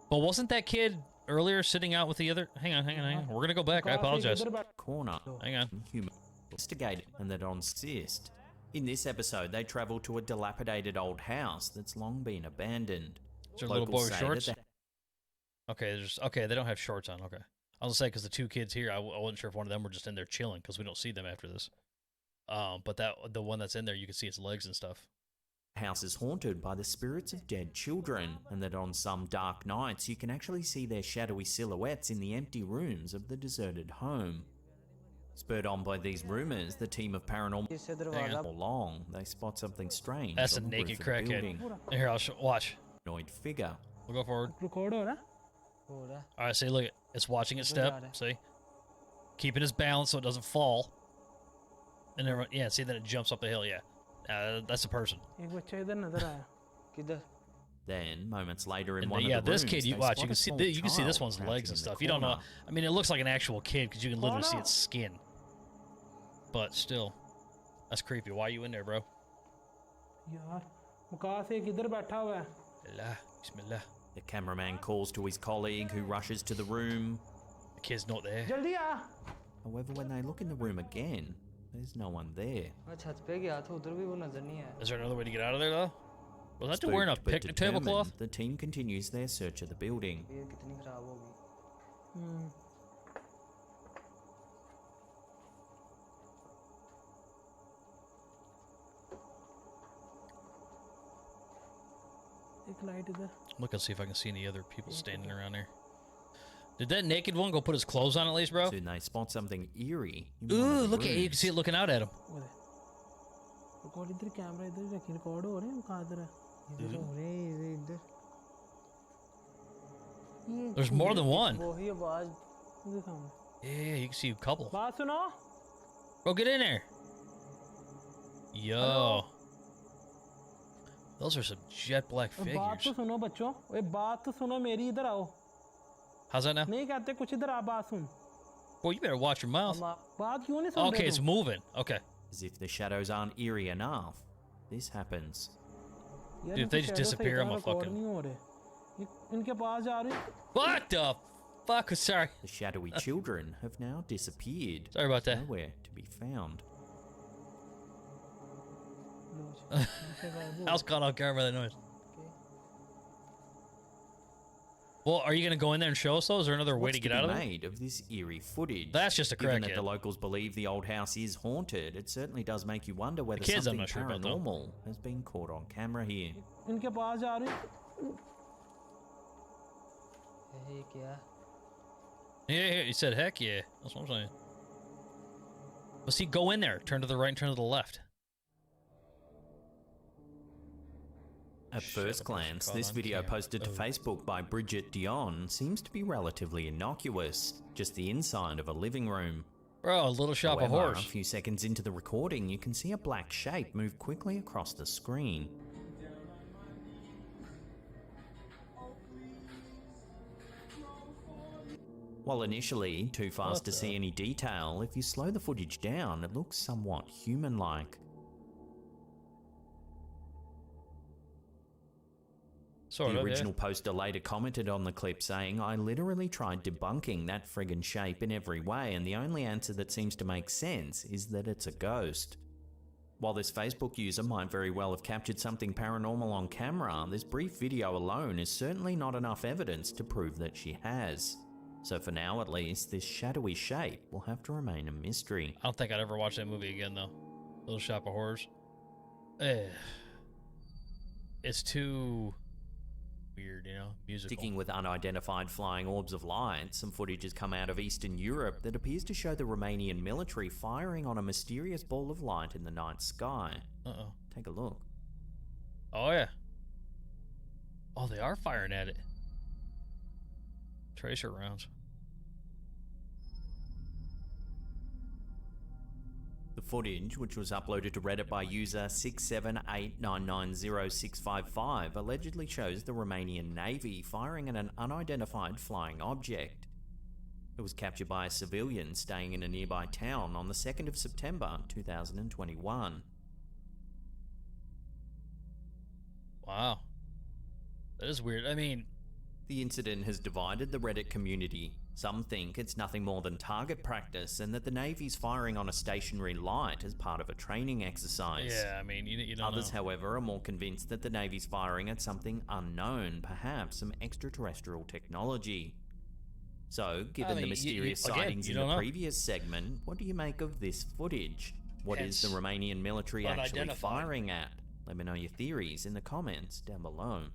But wasn't that kid earlier sitting out with the other? Hang on. We're gonna go back. I apologize. Corner. Hang on. Human investigated and that exist. In this episode, they travel to a dilapidated old house that's long been abandoned. Is there a little boy Locals with say that shorts? Okay, they don't have shorts on. Okay. I was gonna say because the two kids here, I wasn't sure if one of them were just in there chilling because we don't see them after this. But the one that's in there, you can see its legs and stuff. The house is haunted by the spirits of dead children, and that on some dark nights you can actually see their shadowy silhouettes in the empty rooms of the deserted home. Spurred on by these rumors, the team of paranormal जिससे दरवाजा all along they spot something strange. That's a on the naked roof of the crackhead. building. Here, I'll watch. Humanoid figure. We'll go forward. Record हो रहा हो रहा All right, see, look, it's watching its Go step. got it. See, keeping its balance so it doesn't fall. And then, yeah, see, then it jumps up the hill. Yeah, that's a person. एक बच्चा इधर नजर आया किधर Then, moments later in And one yeah, of the this rooms, kid, you they watch, spot you a small can see this child one's crouching legs and in the stuff. You don't know. corner. I mean, it looks like an actual kid because you can literally see no. its skin. But still, that's creepy. Why are you in there, bro? यार मुकास एक इधर बैठा हुआ है Allah, Bismillah. The cameraman calls to his colleague who rushes to the room. The kid's not there. जल्दी आ However, when they look in the room again, there's no one there. मैं छत पे गया था उधर भी वो नजर नहीं आया Is there another way to get out of there, though? Was that dude wearing a Spooked but picnic determined, tablecloth? the team continues their search of the building. ये कितनी खराब हो गई एक लाइट इधर Look and see if I can see any other people standing around here. Did that naked one go put his clothes on at least, bro? Soon they spot something eerie. In one of Ooh, the look at it. You can rooms. see it looking out at him. Record इधर camera इधर रखी record हो रहे हैं कहां इधर है इधर हो रहे हैं इधर There's more than one. वही आवाज इधर सामने Yeah, you can see a couple. बात सुनो Bro, get in there. Yo. Those are some jet black बात figures. तो सुनो बच्चों ओए बात तो सुनो मेरी इधर आओ How's that now? नहीं कहते कुछ इधर आ बात सुन Boy, you better watch your mouth. बात क्यों नहीं सुन Okay, रहे it's तुम? moving. Okay. As if the shadows aren't eerie enough. This happens. यार Dude, if they इनके just shadow disappear, सही I'm तरह a record fucking- नहीं हो रहे ये इनके पास जा रहे हैं What the fuck? Sorry. The shadowy children have now disappeared. Sorry about that. Nowhere to be found. I was caught off guard by the noise. Well, are you going to go in there and show us those? Is there another way What's to get be out of it? made of this eerie footage? That's just a Given that crackhead. the locals believe the old house is haunted, it certainly does make you wonder whether kids I'm something not sure about, though. paranormal has been caught on camera here. इनके पास जा रहे हैं ये क्या Yeah, you said heck yeah. That's what I'm saying. But see, go in there. Turn to the right and turn to the left. At Shit, first I glance, forgot this on video cam. posted to Oh. Facebook by Bridget Dion seems to be relatively innocuous, just the inside of a living room. Bro, a little shop of However, horrors. a few seconds into the recording, you can see a black shape move quickly across the screen. While initially too fast What to see the- any detail, if you slow the footage down, it looks somewhat human-like. Sort The of, original poster later commented on the clip saying, "I literally tried debunking that friggin' shape in every way, and the only answer that seems to make sense is that it's a ghost." While this Facebook user might very well have captured something paranormal on camera, this brief video alone is certainly not enough evidence to prove that she has. So for now at least, this shadowy shape will have to remain a mystery. I don't think I'd ever watch that movie again, though. Little Shop of Horrors. Eh. It's too weird, you know? Musical. Sticking with unidentified flying orbs of light, some footage has come out of Eastern Europe that appears to show the Romanian military firing on a mysterious ball of light in the night sky. Uh-oh. Take a look. Oh, yeah. Oh, they are firing at it. Tracer rounds. The footage, which was uploaded to Reddit by user 678990655, allegedly shows the Romanian Navy firing at an unidentified flying object. It was captured by a civilian staying in a nearby town on the 2nd of September 2021. Wow. That is weird. I mean, The incident has divided the Reddit community. Some think it's nothing more than target practice and that the Navy's firing on a stationary light as part of a training exercise. yeah, I mean, you don't Others, know. however, are more convinced that the Navy's firing at something unknown, perhaps some extraterrestrial technology. So, given mean, the mysterious again, sightings you in don't the know. previous segment, what do you make of this footage? What is the It's Romanian military actually unidentified. firing at? Let me know your theories in the comments down below.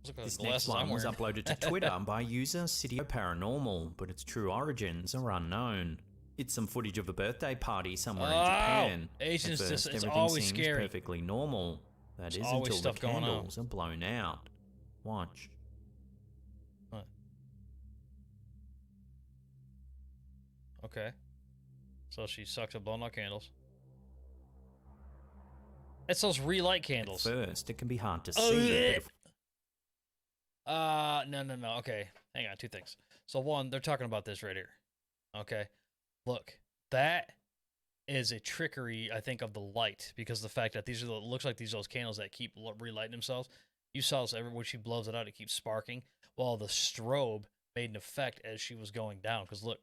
Look at the This next glasses one I'm was wearing. uploaded to Twitter by user Citio Paranormal, but its true origins are unknown. It's some footage of a birthday party somewhere in Oh, Japan. Asians At just- first, it's everything always seems scary. perfectly normal. That There's is always until the stuff going on. candles are blown out. Watch. What? Okay. So she sucks at blowing out candles. It's those relight candles. At first, it can be hard to Oh, see. yeah. But if No. Okay. Hang on, two things. So one, they're talking about this right here. Okay. Look, that is a trickery, I think, of the light, because the fact that these are looks like these are those candles that keep relighting themselves. You saw this every when she blows it out, it keeps sparking. Well, the strobe made an effect as she was going down. Because look,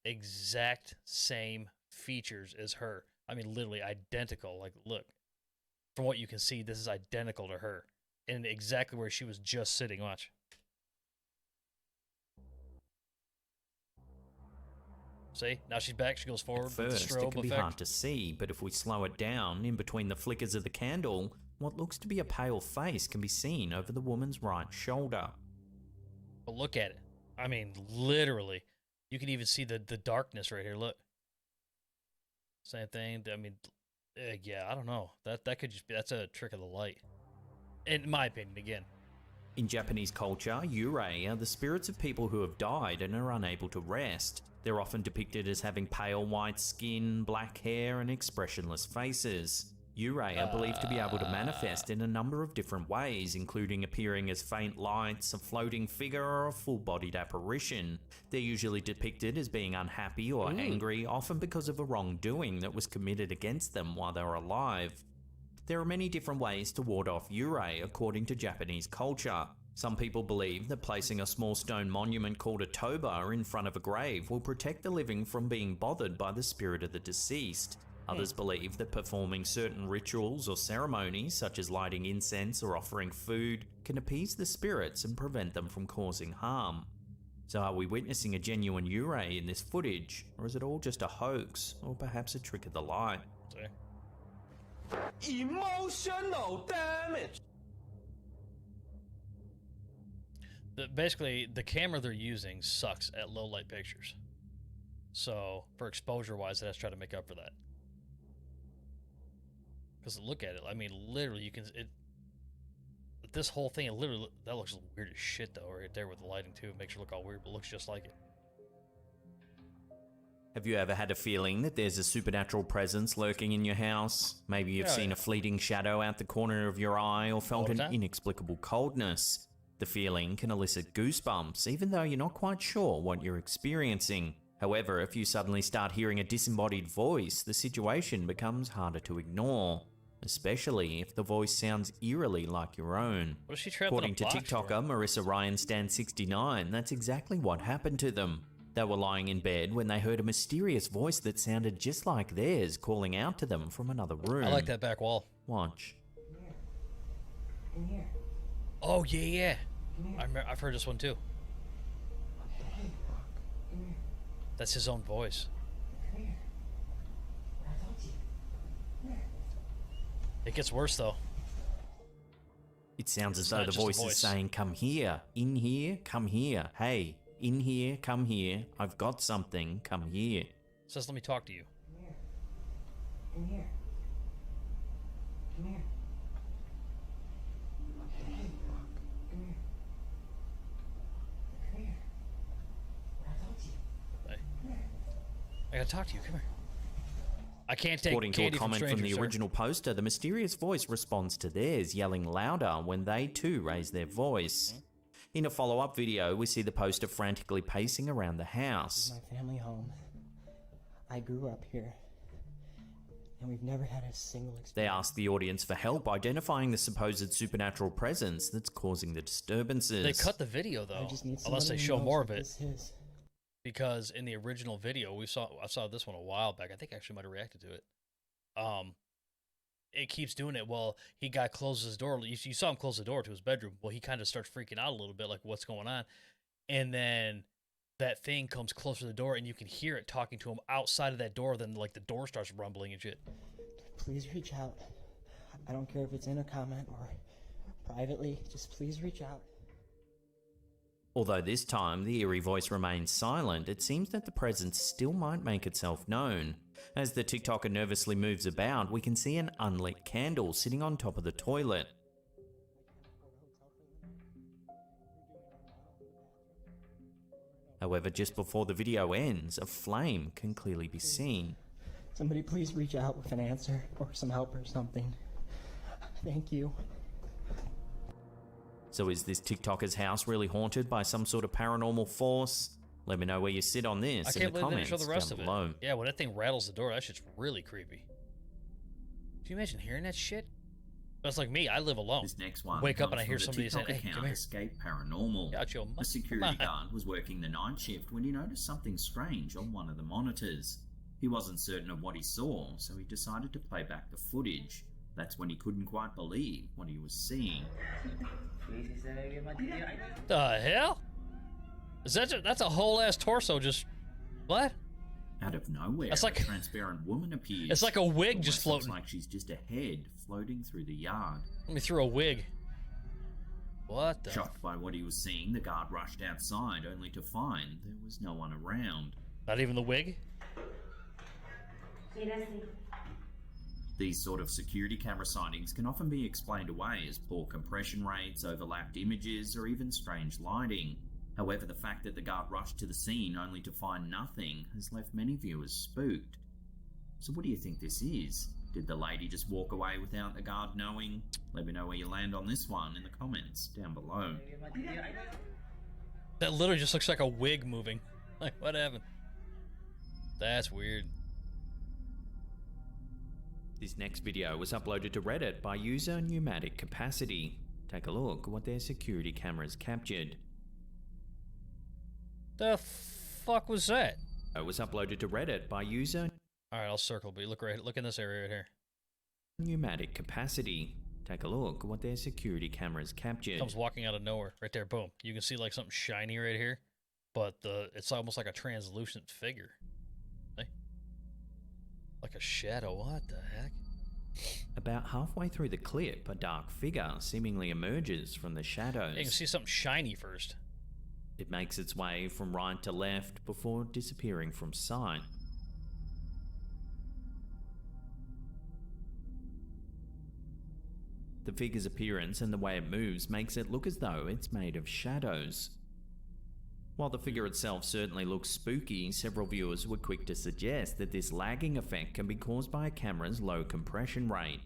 exact same features as her. I mean, literally identical. Like, look, from what you can see, this is identical to her, and exactly where she was just sitting. Watch. See? Now she's back. She goes forward At with the first, it strobe can be effect. hard to see, but if we slow it down, in between the flickers of the candle, what looks to be a pale face can be seen over the woman's right shoulder. But look at it. I mean, literally. You can even see the darkness right here. Look. Same thing. I mean, yeah, I don't know. That could just be, that's a trick of the light. In my opinion, again. In Japanese culture, yurei are the spirits of people who have died and are unable to rest. They're often depicted as having pale white skin, black hair, and expressionless faces. Yurei are believed to be able to manifest in a number of different ways, including appearing as faint lights, a floating figure, or a full-bodied apparition. They're usually depicted as being unhappy or angry, often because of a wrongdoing that was committed against them while they were alive. There are many different ways to ward off yurei according to Japanese culture. Some people believe that placing a small stone monument called a toba in front of a grave will protect the living from being bothered by the spirit of the deceased. Others believe that performing certain rituals or ceremonies, such as lighting incense or offering food, can appease the spirits and prevent them from causing harm. So are we witnessing a genuine yurei in this footage, or is it all just a hoax, or perhaps a trick of the light? Emotional damage. Basically, the camera they're using sucks at low light pictures. So, for exposure wise, it has to try to make up for that. Because look at it, I mean, literally, you can. This whole thing, that looks weird as shit, though, right there with the lighting, too. It makes it look all weird, but it looks just like it. Have you ever had a feeling that there's a supernatural presence lurking in your house? Maybe you've seen a fleeting shadow out the corner of your eye or felt an inexplicable coldness. The feeling can elicit goosebumps, even though you're not quite sure what you're experiencing. However, if you suddenly start hearing a disembodied voice, the situation becomes harder to ignore, especially if the voice sounds eerily like your own. What is she trapped According in a to box TikToker for? Marissa Ryan Stan 69, that's exactly what happened to them. They were lying in bed when they heard a mysterious voice that sounded just like theirs calling out to them from another room. I like that back wall. Watch. In here. Oh, yeah. I've heard this one, too. That's his own voice. It gets worse, though. It sounds as It's though not the just a voice is voice. saying, come here, in here, come here, hey, in here, come here, I've got something, come here. It says, let me talk to you. In here. Come here. Come here. Come here. I talk to you. Hey. I gotta talk to you. Come here. I can't take According to a candy comment from the strangers, sir. original poster, the mysterious voice responds to theirs, yelling louder when they too raise their voice. In a follow-up video, we see the poster frantically pacing around the house. My family home. I grew up here. And we've never had a single experience. They ask the audience for help identifying the supposed supernatural presence that's causing the disturbances. They cut the video, though, I just need unless they somebody who show knows more what of it. this is. Because in the original video, I saw this one a while back. I think I actually might have reacted to it. It keeps doing it. Well, he closes his door. You saw him close the door to his bedroom. Well, he kind of starts freaking out a little bit, like what's going on. And then that thing comes closer to the door, and you can hear it talking to him outside of that door. Then like the door starts rumbling and shit. Please reach out. I don't care if it's in a comment or privately. Just please reach out. Although this time the eerie voice remains silent, it seems that the presence still might make itself known. As the TikToker nervously moves about, we can see an unlit candle sitting on top of the toilet. However, just before the video ends, a flame can clearly be seen. Somebody please reach out with an answer or some help or something. Thank you. So is this TikToker's house really haunted by some sort of paranormal force? Let me know where you sit on this I in can't the believe they didn't comments show the rest down of below. it. Yeah, when that thing rattles the door, that shit's really creepy. Can you imagine hearing that shit? That's like me. I live alone. This next one Wake up comes and I hear from the somebody saying, TikTok "Hey, come account here." Escape Paranormal. Got your A come security on. guard was working the night shift when he noticed something strange on one of the monitors. He wasn't certain of what he saw, so he decided to play back the footage. That's when he couldn't quite believe what he was seeing. The hell? That's a whole ass torso just what? Out of nowhere, That's like- a transparent woman appears. It's like a wig Almost just floating. Looks like she's just a head floating through the yard. Let me throw a wig. What the? Shocked by what he was seeing, the guard rushed outside, only to find there was no one around. Not even the wig? These sort of security camera sightings can often be explained away as poor compression rates, overlapped images, or even strange lighting. However, the fact that the guard rushed to the scene only to find nothing has left many viewers spooked. So what do you think this is? Did the lady just walk away without the guard knowing? Let me know where you land on this one in the comments down below. That literally just looks like a wig moving. Like, what happened? That's weird. This next video was uploaded to Reddit by user Pneumatic Capacity. Take a look at what their security cameras captured. The fuck was that? It was uploaded to Reddit by user Alright, I'll circle, but look in this area right here. Pneumatic Capacity. Take a look at what their security cameras captured. Comes walking out of nowhere. Right there, boom. You can see like something shiny right here. But it's almost like a translucent figure. See? Like a shadow. What the heck? About halfway through the clip, a dark figure seemingly emerges from the shadows. You can see something shiny first. It makes its way from right to left before disappearing from sight. The figure's appearance and the way it moves makes it look as though it's made of shadows. While the figure itself certainly looks spooky, several viewers were quick to suggest that this lagging effect can be caused by a camera's low compression rate.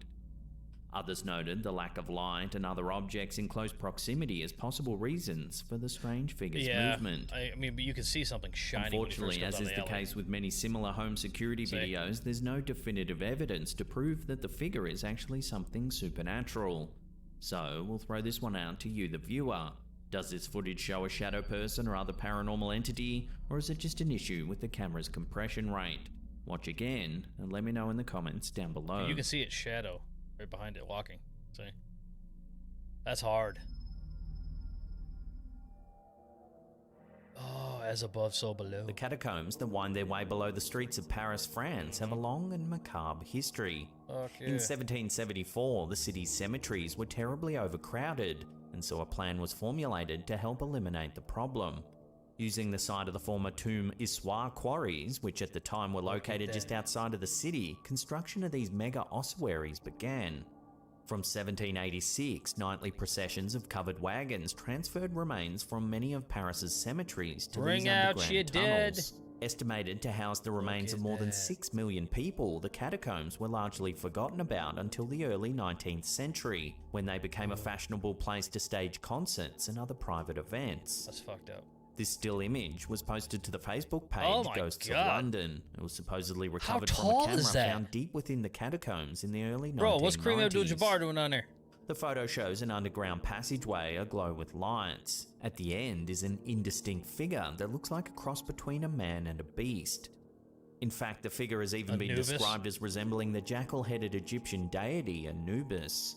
Others noted the lack of light and other objects in close proximity as possible reasons for the strange figure's movement. I mean, but you can see something shiny. Unfortunately, as is the case with many similar home security videos, there's no definitive evidence to prove that the figure is actually something supernatural. So, we'll throw this one out to you, the viewer. Does this footage show a shadow person or other paranormal entity, or is it just an issue with the camera's compression rate? Watch again, and let me know in the comments down below. You can see its shadow right behind it walking. See? That's hard. Oh, as above, so below. The catacombs that wind their way below the streets of Paris, France, have a long and macabre history. In 1774, the city's cemeteries were terribly overcrowded, and so a plan was formulated to help eliminate the problem. Using the site of the former Tomb Issoire quarries, which at the time were located just outside of the city, construction of these mega ossuaries began. From 1786, nightly processions of covered wagons transferred remains from many of Paris's cemeteries to these underground tunnels. Estimated to house the remains of more than 6 million people, the catacombs were largely forgotten about until the early 19th century, when they became a fashionable place to stage concerts and other private events. That's fucked up. This still image was posted to the Facebook page Ghosts of London. It was supposedly recovered from a camera found deep within the catacombs in the early 1990s. Bro, what's Kareem Abdul-Jabbar doing on there? The photo shows an underground passageway aglow with lights. At the end is an indistinct figure that looks like a cross between a man and a beast. In fact, the figure has even been described as resembling the jackal-headed Egyptian deity Anubis.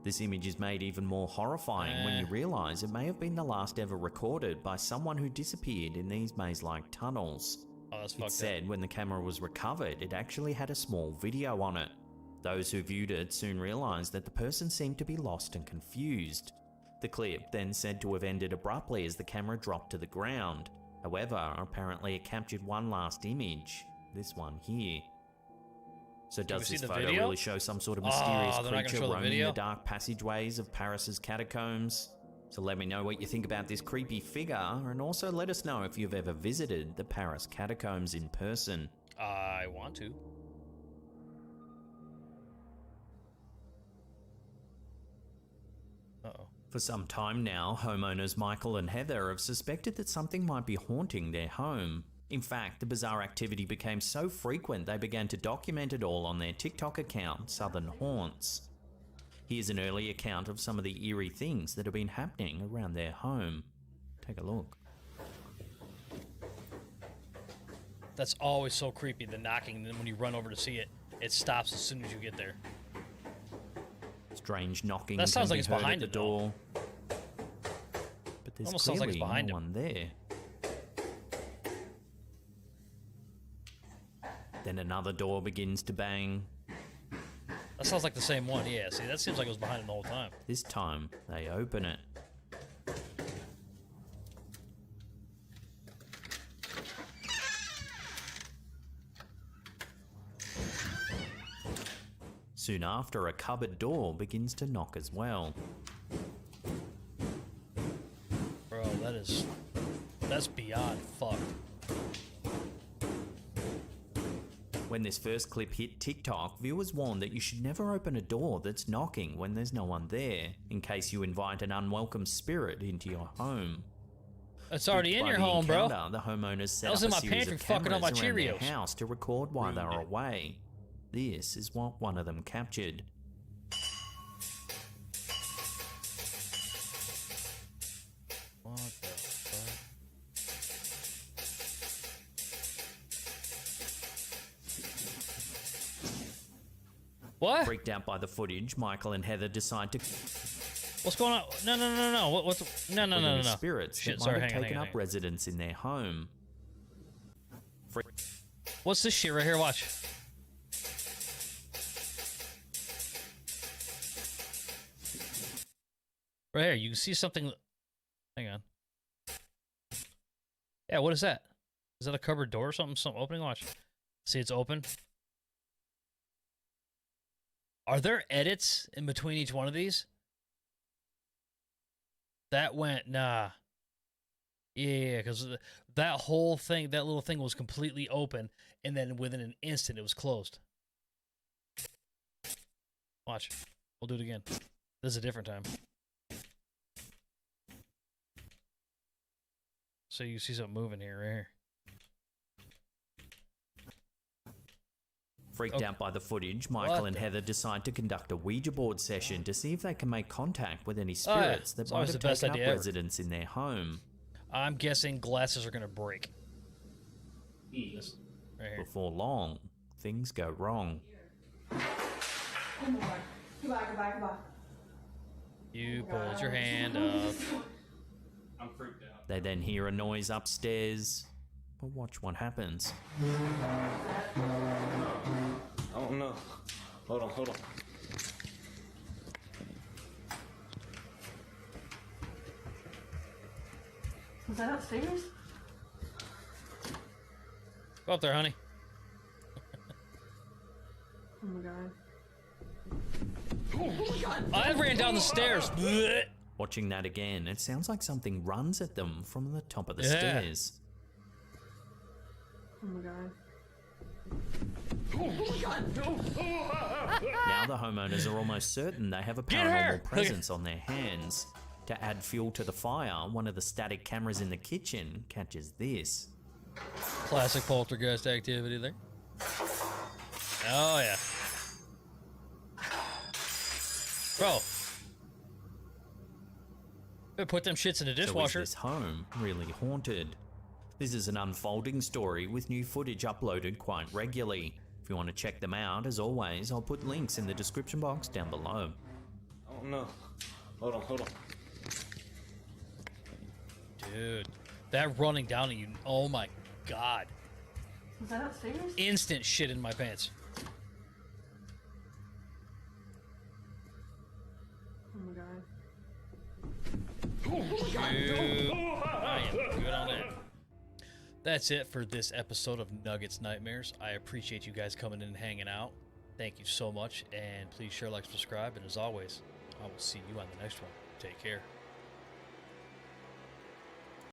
This image is made even more horrifying when you realise it may have been the last ever recorded by someone who disappeared in these maze-like tunnels. It's said when the camera was recovered, it actually had a small video on it. Those who viewed it soon realised that the person seemed to be lost and confused. The clip then said to have ended abruptly as the camera dropped to the ground. However, apparently it captured one last image, this one here. So does this photo really show some sort of mysterious creature roaming the dark passageways of Paris's catacombs? So let me know what you think about this creepy figure, and also let us know if you've ever visited the Paris catacombs in person. I want to. Uh-oh. For some time now, homeowners Michael and Heather have suspected that something might be haunting their home. In fact, the bizarre activity became so frequent they began to document it all on their TikTok account, Southern Haunts. Here's an early account of some of the eerie things that have been happening around their home. Take a look. That's always so creepy, the knocking, and then when you run over to see it, it stops as soon as you get there. Strange knocking. That sounds like it's behind the door. But there's almost sounds like it's behind no one there. Then another door begins to bang. That sounds like the same one. Yeah, see, that seems like it was behind him the whole time. This time, they open it. Soon after, a cupboard door begins to knock as well. Bro, that's beyond fucked. When this first clip hit TikTok, viewers warned that you should never open a door that's knocking when there's no one there, in case you invite an unwelcome spirit into your home. It's already in By your the home, bro. encounter, the homeowners set I was up in a my series pantry of fucking up my cameras around their Cheerios. house to record while they Ruined were it. away. This is what one of them captured. What the fuck? What? Freaked out by the footage, Michael and Heather decide to What's going on? No. What's no. with any spirits Shit, that sorry, might have hang on, taken hang up on. residence in their home. What's this shit right here? Watch. Right here, you can see something. Hang on. Yeah, what is that? Is that a cupboard door or something? Some opening? Watch. See, it's open. Are there edits in between each one of these? That went, nah. Yeah, because that whole thing, that little thing was completely open, and then within an instant, it was closed. Watch. We'll do it again. This is a different time. So you see something moving here, right here. Freaked out by the footage, Michael and Heather decide to conduct a Ouija board session to see if they can make contact with any spirits that It's might always have the best taken up idea ever. residence in their home. I'm guessing glasses are going to break. This, right here. Before long, things go wrong. You pulled your hand up. I'm freaked out. They then hear a noise upstairs, but watch what happens. Oh no. Hold on. Was that upstairs? Go up there, honey. Oh my god. I ran down the stairs. Blech. Watching that again, it sounds like something runs at them from the top of the Yeah. stairs. Oh my god. Now the homeowners are almost certain they have a Get her! paranormal presence on their hands. To add fuel to the fire, one of the static cameras in the kitchen catches this. Classic poltergeist activity there. Oh, yeah. Bro. Better put them shits in the dishwasher. So is this home really haunted? This is an unfolding story with new footage uploaded quite regularly. If you want to check them out, as always, I'll put links in the description box down below. Oh no. Hold on. Dude, that running down at you, oh my god. Was that upstairs? Instant shit in my pants. Oh my god. Dude, I am good on that. That's it for this episode of Nuggets Nightmares. I appreciate you guys coming in and hanging out. Thank you so much, and please share, like, subscribe, and as always, I will see you on the next one. Take care.